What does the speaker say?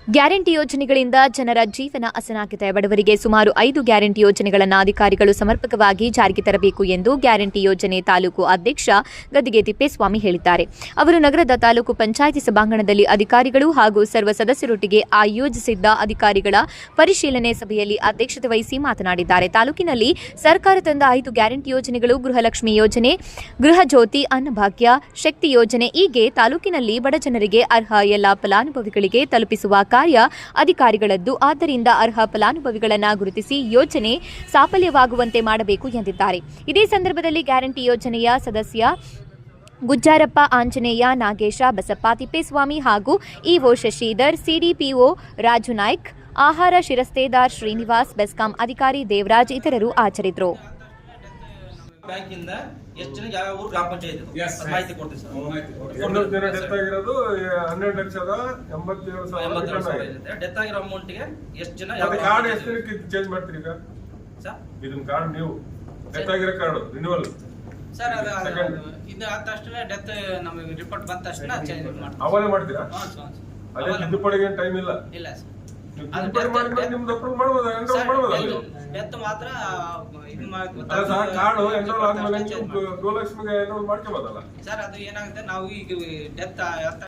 Guarantee ಯೋಜನೆಗಳಿಂದ ಜನರ ಜೀವನ ಹಸನಾಗಿದೆ. ಬಡವರಿಗೆ ಸುಮಾರು 5 ಗ್ಯಾರಂಟಿ ಯೋಜನೆಗಳನ್ನು ಅಧಿಕಾರಿಗಳು ಸಮರ್ಪಕವಾಗಿ ಜಾರಿಗೆ ತರಬೇಕು ಎಂದು ಗ್ಯಾರಂಟಿ ಯೋಜನೆ ತಾಲೂಕು ಅಧ್ಯಕ್ಷ ಗದ್ದಿಗೆ ತಿಪ್ಪೇಸ್ವಾಮಿ ಹೇಳಿದ್ದಾರೆ. ಅವರು ನಗರದ ತಾಲೂಕು ಪಂಚಾಯಿತಿ ಸಭಾಂಗಣದಲ್ಲಿ ಅಧಿಕಾರಿಗಳು ಹಾಗೂ ಸರ್ವ ಸದಸ್ಯರೊಟ್ಟಿಗೆ ಆಯೋಜಿಸಿದ್ದ ಅಧಿಕಾರಿಗಳ ಪರಿಶೀಲನೆ ಸಭೆಯಲ್ಲಿ ಅಧ್ಯಕ್ಷತೆ ವಹಿಸಿ ಮಾತನಾಡಿದ್ದಾರೆ. ತಾಲೂಕಿನಲ್ಲಿ ಸರ್ಕಾರ ತಂದ 5 ಗ್ಯಾರಂಟಿ ಯೋಜನೆಗಳು ಗೃಹಲಕ್ಷ್ಮಿ ಯೋಜನೆ, ಗೃಹ ಜ್ಯೋತಿ, ಅನ್ನಭಾಗ್ಯ, ಶಕ್ತಿ ಯೋಜನೆ ಹೀಗೆ ತಾಲೂಕಿನಲ್ಲಿ ಬಡ ಜನರಿಗೆ ಅರ್ಹ ಎಲ್ಲ ಫಲಾನುಭವಿಗಳಿಗೆ ತಲುಪಿಸುವ ಕಾರ್ಯ ಅಧಿಕಾರಿಗಳದ್ದು. ಆದ್ದರಿಂದ ಅರ್ಹ ಫಲಾನುಭವಿಗಳನ್ನು ಗುರುತಿಸಿ ಯೋಜನೆ ಸಾಫಲ್ಯವಾಗುವಂತೆ ಮಾಡಬೇಕು ಎಂದಿದ್ದಾರೆ. ಇದೇ ಸಂದರ್ಭದಲ್ಲಿ ಗ್ಯಾರಂಟಿ ಯೋಜನೆಯ ಸದಸ್ಯ ಗುಜ್ಜಾರಪ್ಪ, ಆಂಜನೇಯ, ನಾಗೇಶ, ಬಸಪ್ಪ, ತಿಪ್ಪೇಸ್ವಾಮಿ ಹಾಗೂ ಇಒ ಶಶಿಧರ್, ಸಿಡಿಪಿಒ ರಾಜು ನಾಯ್ಕ್, ಆಹಾರ ಶಿರಸ್ತೇದಾರ್ ಶ್ರೀನಿವಾಸ್, ಬೆಸ್ಕಾಂ ಅಧಿಕಾರಿ ದೇವರಾಜ್ ಇತರರು ಹಾಜರಿದ್ದರು. ಬ್ಯಾಂಕಿಂದ ಎಷ್ಟು ಜನ ಯಾವ ಊರು ಗ್ರಾಮ ಪಂಚಾಯತ್ ಮಾಹಿತಿ ಕೊಡ್ತೀವಿ ಸರ್. 12 ಜನ ಡೆತ್ ಆಗಿರೋದು 12,87,87,000 ಡೆತ್ ಆಗಿರೋ ಅಮೌಂಟ್ಗೆ ಎಷ್ಟು ಜನ ಕಾರ್ಡ್ ಎಷ್ಟು ದಿನಕ್ಕೆ ಚೇಂಜ್ ಮಾಡ್ತೀರಿ ಈಗ ಸರ್? ಇದನ್ನ ಕಾರ್ಡ್ ನೀವು ಡೆತ್ ಆಗಿರೋ ಕಾರ್ಡ್ ರಿನ್ಯೂವಲ್ ಸರ್ ಇದು ಆದ ತಕ್ಷಣ ಡೆತ್ ನಮಗೆ ರಿಪೋರ್ಟ್ ಬಂದ ತಕ್ಷಣ ಚೇಂಜ್ ಮಾಡ್ತೀವಿ. ಅವಲೇ ಮಾಡ್ತೀರಾ? ಅದೇ ತಿದ್ದುಪಡಿಗೆ ಟೈಮ್ ಇಲ್ಲ. ಇಲ್ಲ ಸರ್, ತಿದ್ದುಪಡಿ ಮಾಡಿದ್ರೆ ನಿಮ್ದು ಅಪ್ರೂವ್ ಮಾಡ್ಬೋದು, ಎನ್ರೋಲ್ ಮಾಡ್ಬೋದು. ಡೆತ್ ಮಾತ್ರ ಇದು ಕಾರ್ಡ್ ಎನ್ರೋಲ್ ಆದ್ಮೇಲೆ ಗೃಹಲಕ್ಷ್ಮಿಗೆ ಎನ್ರೋಲ್ ಮಾಡ್ಕೋಬೋದಲ್ಲ ಸರ್. ಅದು ಏನಾಗುತ್ತೆ, ನಾವು ಈಗ ಡೆತ್